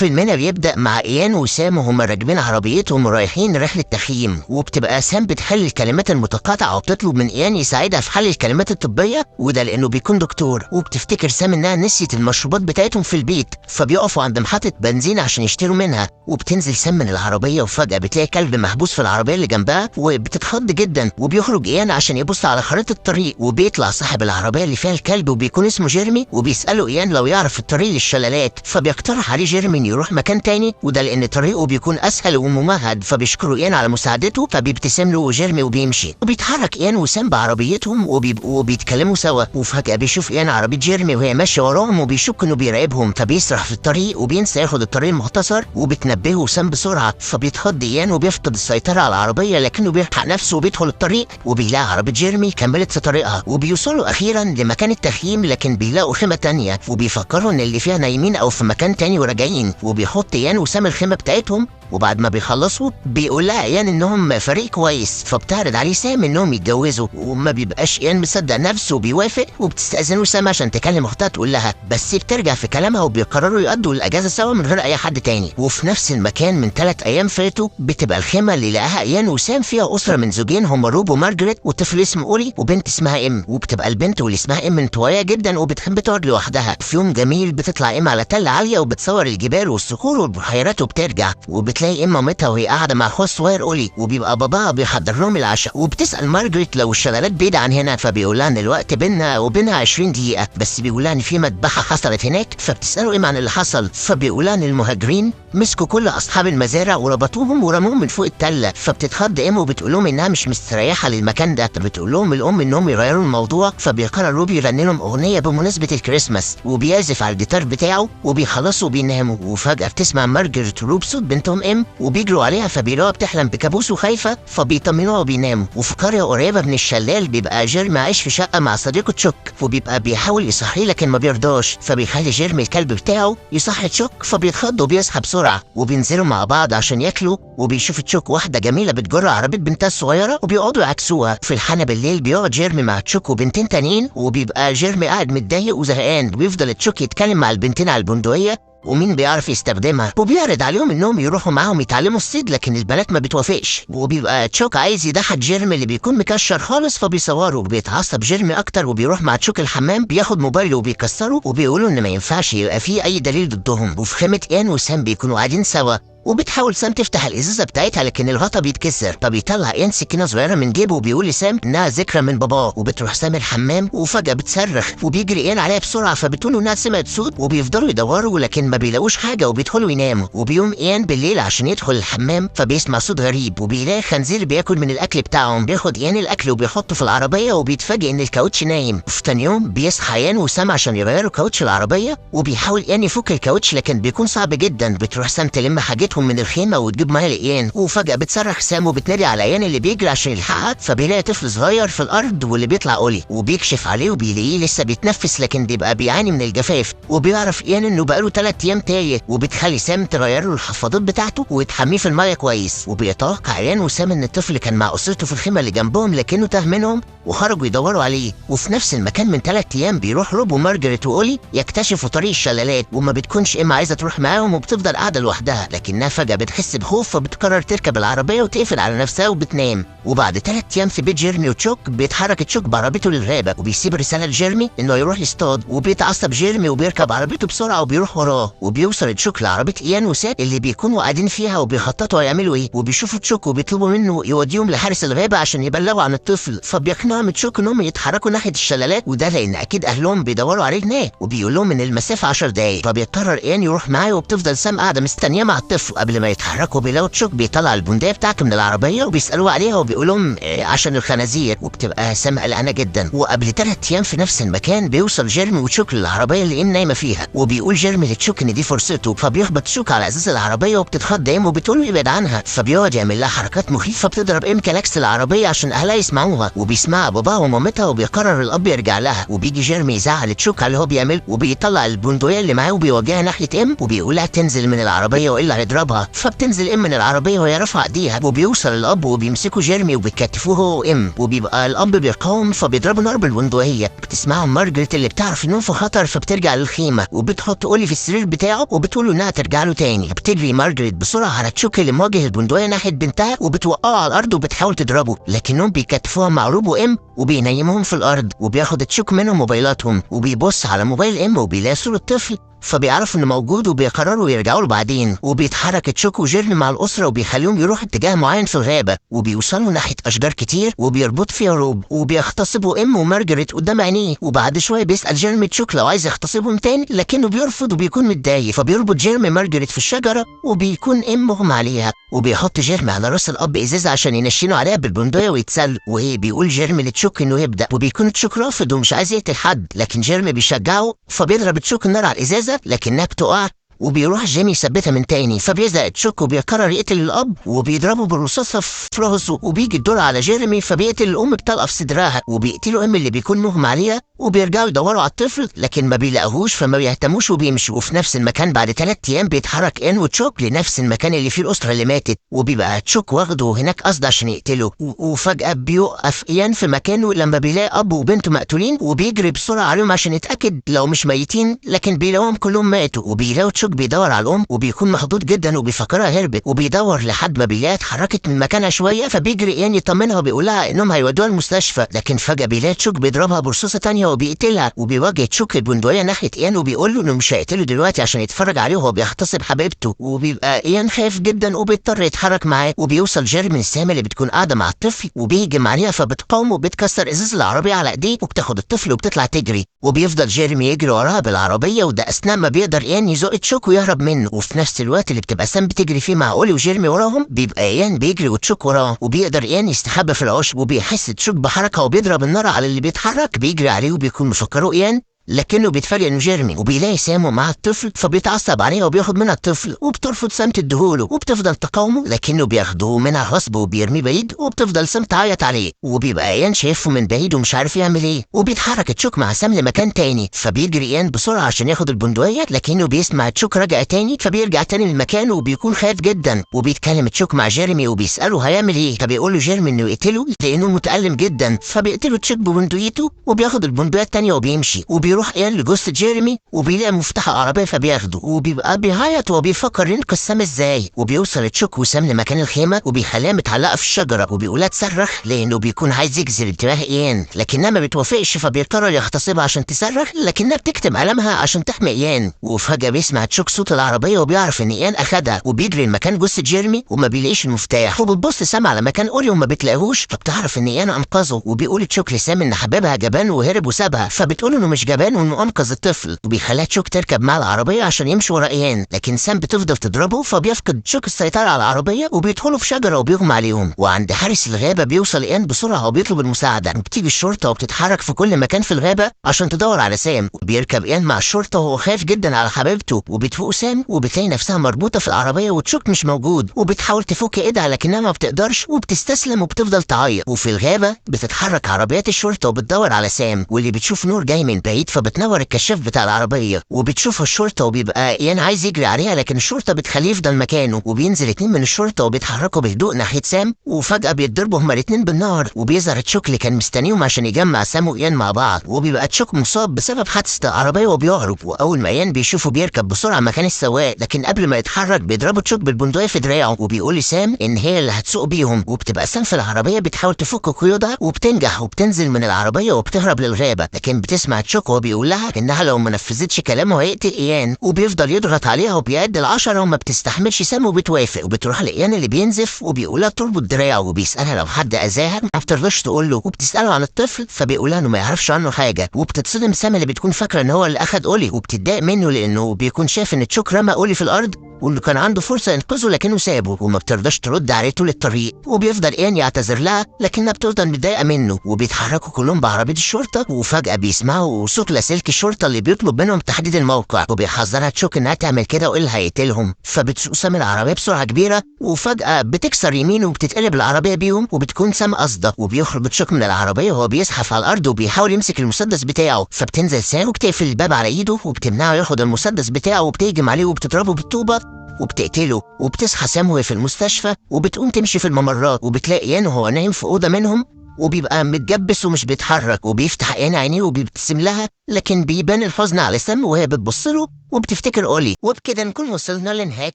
فيلمنا بيبدأ مع إيان وسام وهما راكبين عربيتهم ورايحين رحلة تخييم، وبتبقى سام بتحل الكلمات المتقاطعة وبتطلب من إيان يساعدها في حل الكلمات الطبية، وده لأنه بيكون دكتور. وبتفتكر سام إنها نسيت المشروبات بتاعتهم في البيت، فبيقفوا عند محطة بنزين عشان يشتروا منها. وبتنزل سام من العربية وفجأة بتلاقي كلب محبوس في العربية اللي جنبها، وبتتخض جدا. وبيخرج إيان عشان يبص على خريطة الطريق، وبيطلع صاحب العربية اللي فيها الكلب وبيكون اسمه جيرمي، وبيسأله إيان لو يعرف الطريق للشلالات، فبيقترح عليه جيرمي إنه يروح مكان تاني، وده لأن طريقه بيكون أسهل وممهد. فبيشكروا إيان على مساعدته، فبيبتسم له جيرمي وبيمشي. وبيتحرك إيان وسام بعربيتهم وبيبقوا بيتكلموا سوا. وفجأة بيشوف إيان عربية جيرمي وهي ماشية وراهم، وبيشك إنه بيراقبهم، فبيسرح في الطريق وبينسى ياخد الطريق المختصر، وبتنبهه سام بسرعة. فبيتخض إيان وبيفقد السيطرة على العربية، لكنه بيلحق نفسه وبيدخل الطريق، وبيلاقي عربية جيرمي كملت في طريقها. وبيوصلوا أخيرا لمكان التخييم، لكن بيلاقوا خيمة تانية، وبيفكروا إن اللي فيها نايمين أو في مكان تاني وراجعين. وبيحط إيان وسام الخيمة بتاعتهم، وبعد ما بيخلصوا بيقول لها إيان إنهم فريق كويس، فبتعرض عليه سام إنهم يتجوزوا. وما بيبقاش إيان مصدق نفسه وبيوافق، وبتستأذنه سام عشان تكلم أختها تقول لها، بس بترجع في كلامها وبيقرروا يقضوا الأجازة سوا من غير أي حد تاني. وفي نفس المكان من 3 أيام فاتوا بتبقى الخيمة اللي لقاها إيان وسام فيها أسرة من زوجين هم روب ومارجريت، وطفل اسمه أولي وبنت اسمها إم. وبتبقى البنت واللي اسمها إم انطوائية جدا وبتحب تقعد لوحدها. في يوم جميل بتطلع إم على تلة عالية وبتصور الجبال والصخور والبحيرات، وبترجع وبتلاقي إم مامتها وهي قاعدة مع أخوها الصغير أولي، وبيبقى باباها بيحضر لهم العشاء. وبتسأل مارجريت لو الشلالات بعيدة عن هنا، فبيقول لها إن الوقت بينها وبينها 20 دقيقة، بس بيقول لها إن في مذبحة حصلت هناك. فبتسأله إم عن اللي حصل، فبيقول لها إن المهاجرين مسكوا كل أصحاب المزارع وربطوهم ورموهم من فوق التلة. فبتتخض إم وبتقول لهم إنها مش مستريحة للمكان ده. بتقول لهم الأم إنهم يغيروا الموضوع، فبيقرر روبي يغني لهم أغنية بمناسبة الكريسماس، وبيعزف على الجيتار بتاعه، وبيخلصوا وبيناموا. وفجأة بتسمع مارجريت وروب صوت بنتهم إم، وبيجروا عليها، فبيلاقوها بتحلم بكابوس وخايفة، فبيطمنوها وبيناموا. وفي قرية قريبة من الشلال بيبقى جيرمي عايش في شقة مع صديقه تشوك، وبيبقى بيحاول يصحيه لكن ما بيرضاش، فبيخلي جيرمي الكلب بتاعه يصحي تشوك، فبيتخض وبيصحى بسرعة. وبينزلوا مع بعض عشان ياكلوا، وبيشوف تشوك واحدة جميلة بتجر عربية بنتها الصغيرة، وبيقعدوا يعكسوها. في الحانة بالليل بيقعد جيرمي مع تشوك وبنتين تانيين، وبيبقى جيرمي قاعد متضايق وزهقان، وبيفضل تشوك يتكلم مع البنتين على البندقية ومين بيعرف يستخدمها، وبيعرض عليهم انهم يروحوا معاهم يتعلموا الصيد، لكن البنات ما بتوافقش. وبيبقى تشوك عايز يضحك جيرمي اللي بيكون مكشر خالص، فبيصوره. وبيتعصب جيرمي اكتر وبيروح مع تشوك الحمام، بياخد موبايله وبيكسره، وبيقولوا ان ما ينفعش يبقى فيه اي دليل ضدهم. وفي خيمة إيان وسام بيكونوا قاعدين سوا، وبتحاول سام تفتح الازازه بتاعتها لكن الغطا بيتكسر، فبيطلع إيان سكينه صغيره من جيبه وبيقول لسام انها ذكرى من باباه. وبتروح سام الحمام وفجاه بتصرخ، وبيجري إيان عليها بسرعه، فبتقول انها سمعت صوت، وبيفضلوا يدوروا لكن ما بيلاقوش حاجه، وبيدخلوا يناموا. وبيقوم إيان بالليل عشان يدخل الحمام، فبيسمع صوت غريب، وبيلاقي خنزير بياكل من الاكل بتاعهم. بياخد إيان الاكل وبيحطه في العربيه، وبيتفاجئ ان الكاوتش نايم. وفي تاني يوم بيصحى إيان وسام عشان يغيروا كاوتش العربيه، وبيحاول إيان يفك الكاوتش لكن بيكون صعب جدا. بتروح سام تلم حاجتهم من الخيمه وتجيب ميه لإيان، وفجأة بتصرخ سام وبتنادي على إيان اللي بيجري عشان يلحقها، فبيلاقي طفل صغير في الأرض واللي بيطلع أولي، وبيكشف عليه وبيلاقيه لسه بيتنفس لكن بيبقى بيعاني من الجفاف. وبيعرف إيان إنه بقاله 3 أيام تايه، وبتخلي سام تغير له الحفاضات بتاعته وتحميه في الميه كويس. وبيتوقع إيان وسام إن الطفل كان مع أسرته في الخيمة اللي جنبهم لكنه تاه منهم وخرجوا يدوروا عليه. وفي نفس المكان من 3 أيام بيروح روب ومارجريت وأولي يكتشفوا طريق الشلالات، وما بتكونش إما عايزة تروح معاهم وبتفضل قاعدة لوحدها، لكنها فجأة بتحس بخوف، فبتقرر تركب العربية وتقفل على نفسها وبتنام. وبعد 3 أيام في بيت جيرمي وتشوك بيتحرك تشوك بعربيته للغابة، وبيسيب رسالة لجيرمي إنه يروح يصطاد. وبيتعصب جيرمي وبيركب عربيته بسرعة وبيروح وراه، وبيوصل تشوك لعربية إيان وسام اللي بيكونوا قاعدين فيها وبيخططوا هيعملوا إيه. وبيشوفوا تشوك وبيطلبوا منه يوديهم لحارس الغابة عشان يبلغوا عن الطفل، فبيقنعهم تشوك إنهم يتحركوا ناحية الشلالات، وده لأن أكيد أهلهم بيدوروا عليه هناك، وبيقول لهم إن المسافة 10 دقايق. فبيقرر إيان يروح معاه، وبتفضل سام قاعدة مستنية مع الطفل. قبل ما يتحركوا بيلاقوا تشوك بيطلع البندقية بتاعته من العربية وبيسألوه عليها، وبيقول لهم عشان الخنازير. وبتبقى سام قلقانة جدا. وقبل 3 أيام في نفس المكان بيوصل جيرمي وتشوك للعربية اللي إم نايمة فيها، وبيقول جيرمي لتشوك إن دي فرصته، فبيخبط تشوك على أزاز العربية وبتتخض إم وبتقول له يبعد عنها. فبيقعد يعمل لها حركات مخيفة بتضرب إم كلاكس العربية عشان أهلها يسمعوها، وبيسمعها باباها ومامتها، وبيقرر الأب يرجع لها. وبيجي جيرمي يزعل تشوك على اللي هو بيعمل، وبيطلع البندقية اللي معاه وبيوجهها ناحية إم، وبيقولها تنزل من العربية وإلا هيضربها. يضربها. فبتنزل ام من العربيه وهي رافعه ايديها، وبيوصل الاب وبيمسكوا جيرمي وبيكتفوه هو وام، وبيبقى الاب بيقاوم فبيضربوا نار بالبندقيه. بتسمعهم مارجريت اللي بتعرف انهم في خطر، فبترجع للخيمه وبتحط اولي في السرير بتاعه وبتقول له انها ترجع له تاني. بتجري مارجريت بسرعه على تشوك اللي مواجه البندقيه ناحيه بنتها وبتوقعه على الارض وبتحاول تضربه، لكنهم بيكتفوها مع روب وام وبينيمهم في الارض. وبياخد تشوك منهم موبايلاتهم وبيبص على موبايل ام وبيلاقي صوره طفل، فبيعرفوا انه موجود وبيقرروا يرجعوا له بعدين. وبيتحرك تشوك وجيرمي مع الاسره وبيخليهم يروحوا اتجاه معين في الغابه، وبيوصلوا ناحيه اشجار كتير وبيربط فيها روب، وبيغتصبوا ام ومارجريت قدام عينيه. وبعد شويه بيسال جيرمي تشوك لو عايز يغتصبهم تاني، لكنه بيرفض وبيكون متضايق. فبيربط جيرمي مارجريت في الشجره وبيكون ام مغمى عليها، وبيحط جيرمي على راس الاب ازازه عشان ينشنوا عليها بالبندقيه ويتسلوا. وبيقول جيرمي لتشوك انه يبدا، وبيكون تشوك رافض ومش عايز يقتل حد، لكن جيرمي بيشجعه فبيضرب تشوك النار على الازازه لكنها بتقع، وبيروح جيمي يثبتها من تاني. فبيزهق تشوك وبيقرر يقتل الاب وبيضربه بالرصاصه في راسه. وبيجي الدور على جيرمي فبيقتل الام بطلقه في صدرها، وبيقتلوا ام اللي بيكون مغمى عليها. وبيرجعوا يدوروا على الطفل لكن ما بيلاقوهوش فما بيهتموش وبيمشوا. وفي نفس المكان بعد 3 ايام بيتحرك ان وتشوك لنفس المكان اللي فيه الاسره اللي ماتت، وبيبقى تشوك واخده هناك قصد عشان يقتله. وفجاه بيوقف ان في مكانه لما بيلاقي اب وبنته مقتولين، وبيجري بسرعه عليهم عشان يتاكد لو مش ميتين، لكن بيلاقوهم كلهم ماتوا. وبيلاقوا تشوك بيدور على الام وبيكون محظوظ جدا وبيفكرها هربت، وبيدور لحد ما بيلاقيها اتحركت من مكانها شويه. فبيجري يعني يطمنها وبيقول لها انهم هيودوها المستشفى، لكن فجاه بيلاقي تشوك بيضربها برصاصه تانية وبيقتلها. وبيواجه تشوك البندقيه ناحيه ايان وبيقول له انه مش هيقتله دلوقتي عشان يتفرج عليه وهو بيغتصب حبيبته. وبيبقى ايان خايف جدا وبيضطر يتحرك معاه. وبيوصل جيرمي السامي اللي بتكون قاعده مع الطفل وبيهجم عليها، فبتقاوم وبتكسر ازاز العربيه على ايديه وبتاخد الطفل وبتطلع تجري. وبيفضل جيرمي يجري وراها بالعربيه، وده اثناء ما بيقدر ايان يزق تشوك ويهرب منه. وفي نفس الوقت اللي بتبقى سام بتجري فيه مع اولي وجيرمي وراهم، بيبقى ايان بيجري وتشوك وراه، وبيقدر ايان يستخبى في العشب. وبيحس تشوك بحركه وبيضرب النار على اللي بيتحرك، بيجري عليه وبيكون مفكره ايان، لكنه بيتفاجئ انه جيرمي. وبيلاقي سام مع الطفل فبيتعصب عليها وبياخد منها الطفل، وبترفض سام تديهوله وبتفضل تقاومه، لكنه بياخده منها غصب وبيرميه بعيد. وبتفضل سام تعيط عليه، وبيبقى ايان شايفه من بعيد ومش عارف يعمل ايه. وبيتحرك تشوك مع سام لمكان تاني، فبيجري ايان بسرعه عشان ياخد البندقيه، لكنه بيسمع تشوك رجع تاني فبيرجع تاني لمكانه وبيكون خايف جدا. وبيتكلم تشوك مع جيرمي وبيساله هيعمل ايه، فبيقول له جيرمي انه يقتله لانه متالم جدا. فبيقتله تشوك ببندقيته وبياخد البندقيه التانيه وبيمشي. وبيروح ايان لجثه جيرمي وبيلاقي مفتاح العربيه فبياخده، وبيبقى بيعيط وبيفكر ينقذ سام ازاي. وبيوصل تشوك وسام لمكان الخيمه وبيخليها متعلقه في الشجره، وبيقولها تصرخ لانه بيكون عايز يجذب انتباه ايان، لكنها ما بتوافقش فبيقرر يغتصبها عشان تصرخ، لكنها بتكتم ألمها عشان تحمي ايان. وفجاه بيسمع تشوك صوت العربيه وبيعرف ان ايان اخدها، وبيجري لمكان جثه جيرمي وما بيلاقيش المفتاح. وبتبص سام على مكان اولي وما بتلاقيهوش، فبتعرف ان ايان انقذه. وبيقول تشوك لسام ان حبيبها جبان وهرب وسابها، فبتقول انه مش جبان وانه انقذ الطفل. وبيخليها تشوك تركب مع العربيه عشان يمشي ورا ايان، لكن سام بتفضل تضربه فبيفقد تشوك السيطره على العربيه وبيدخلوا في شجره وبيغمى عليهم. وعند حارس الغابه بيوصل ايان بسرعه وبيطلب المساعده، وبتيجي الشرطه وبتتحرك في كل مكان في الغابه عشان تدور على سام. وبيركب ايان مع الشرطه وهو خايف جدا على حبيبته، وبتفوق سام وبتلاقي نفسها مربوطه في العربيه وتشوك مش موجود، وبتحاول تفك ايدها لكنها ما بتقدرش وبتستسلم وبتفضل تعيط. وفي الغابه بتتحرك عربيات الشرطه وبتدور على سام، واللي بتشوف نور جاي من بعيد فبتنور الكشاف بتاع العربيه وبتشوفها الشرطه. وبيبقى ايان عايز يجري عليها لكن الشرطه بتخليه يفضل مكانه، وبينزل 2 من الشرطه وبيتحركوا بهدوء ناحيه سام. وفجاه بيتضربوا هما الاتنين بالنار، وبيظهر تشوك اللي كان مستنيهم عشان يجمع سام وايان مع بعض. وبيبقى تشوك مصاب بسبب حادثه العربيه وبيهرب، واول ما ايان بيشوفه بيركب بسرعه مكان السواق، لكن قبل ما يتحرك بيضربوا تشوك بالبندقيه في دراعه، وبيقول لسام ان هي اللي هتسوق بيهم. وبتبقى سام في العربيه بتحاول تفك قيودها وبتنجح وبتنزل من العربيه وبتهرب للغابه، لكن بتسمع تشوك وهو بيقول لها انها لو ما نفذتش كلامه هيقتل ايان. وبيفضل يضغط عليها وبيعد ال10 وما بتستحملش سام وبتوافق، وبتروح لايان اللي بينزف وبيقولها تربط دراعه، وبيسالها لو حد اذاها ما بترضاش تقول له. وبتساله عن الطفل فبيقولها انه ما يعرفش عنه حاجه. وبتتصدم سام اللي بتكون فاكره ان هو اللي اخد اولي، وبتتضايق منه لانه بيكون شايف ان تشوك رمى اولي في الارض وانه كان عنده فرصه ينقذه لكنه سابه، وما بترضاش ترد عليه طول الطريق. وبيفضل ايان يعتذر لها لكنها بتفضل متضايقه منه. وبيتحركوا كلهم بعربيه الشرطه، وفجاه بيسمعوا صوت لاسلكي الشرطه اللي بيطلب منهم تحديد الموقع، وبيحذرها تشوك انها تعمل كده والا هيقتلهم. فبتسوق سام العربيه بسرعه كبيره، وفجاه بتكسر يمين وبتتقلب العربيه بيهم، وبتكون سام قصده. وبيخرج تشوك من العربيه وهو بيزحف على الارض وبيحاول يمسك المسدس بتاعه، فبتنزل سام وبتقفل الباب على ايده وبتمنعه ياخد المسدس بتاعه، وبتهجم عليه وبتضربه بالطوبه. وبتقتله، وبتصحى سام وهي في المستشفى وبتقوم تمشي في الممرات وبتلاقي إيان وهو نايم في أوضة منهم، وبيبقى متجبس ومش بيتحرك وبيفتح عينيه وبيبتسم لها، لكن بيبان الحزن على سام وهي بتبص له وبتفتكر أولي. وبكده نكون وصلنا لنهاية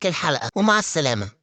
الحلقة، ومع السلامة.